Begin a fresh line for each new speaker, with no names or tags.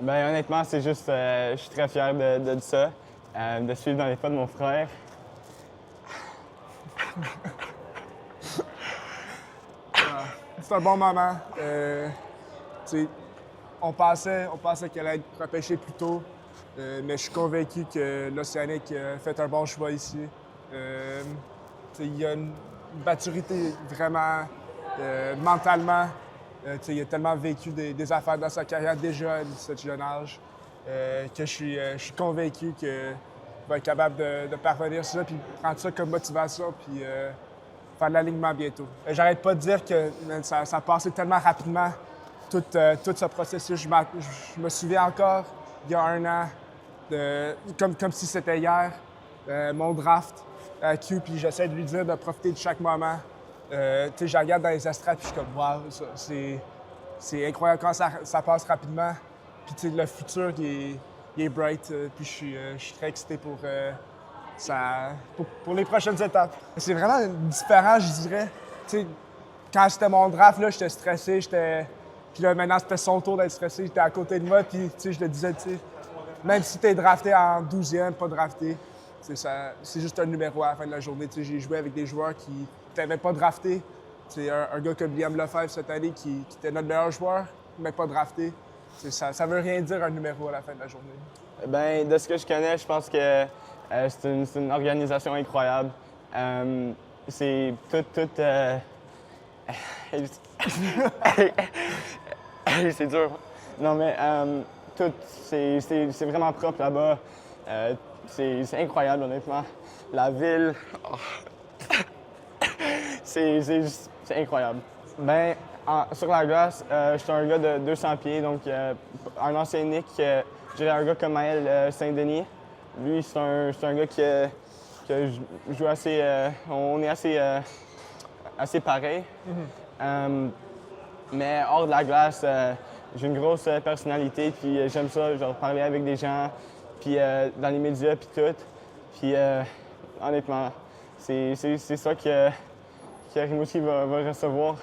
Ben honnêtement, c'est juste, je suis très fier de ça, de suivre dans les pas de mon frère.
C'est un bon moment. Tu sais, on pensait qu'elle allait être repêchée plus tôt, mais je suis convaincu que l'Océanique a fait un bon choix ici. Tu sais, il y a une maturité vraiment mentalement. Tu sais, il a tellement vécu des affaires dans sa carrière déjà à ce jeune âge que je suis convaincu qu'il va être capable de parvenir sur ça puis prendre ça comme motivation puis faire de l'alignement bientôt. J'arrête pas de dire que man, ça a passé tellement rapidement, tout ce processus. Je me souviens encore, il y a un an, comme si c'était hier, mon draft à Q, puis j'essaie de lui dire de profiter de chaque moment. Tu sais, je regarde dans les estrades, puis je suis comme, wow, c'est incroyable quand ça passe rapidement. Puis tu sais, le futur, il est bright, puis je suis très excité pour les prochaines étapes. C'est vraiment différent, je dirais. Tu sais, quand c'était mon draft, là, j'étais stressé, Puis là, maintenant, c'était son tour d'être stressé, j'étais à côté de moi, puis tu sais, je le disais, tu sais, même si t'es drafté en 12e, pas drafté, c'est juste un numéro à la fin de la journée. Tu sais, j'ai joué avec des joueurs qui n'étaient même pas draftés. C'est un gars comme Liam Lefebvre cette année qui était notre meilleur joueur, mais pas drafté. Ça veut rien dire un numéro à la fin de la journée.
Ben, de ce que je connais, je pense que c'est une organisation incroyable. C'est tout. C'est dur. Non, mais tout, c'est vraiment propre là-bas. C'est incroyable, honnêtement. La ville, oh, c'est incroyable. Ben, sur la glace, je suis un gars de 200 pieds, donc un ancien Nick, je dirais un gars comme Maël Saint-Denis. Lui, c'est un gars que joue assez. On est assez pareil. Mais hors de la glace, j'ai une grosse personnalité, puis j'aime ça, genre parler avec des gens, puis dans les médias, puis tout. Puis honnêtement, c'est ça que Rimouski va recevoir.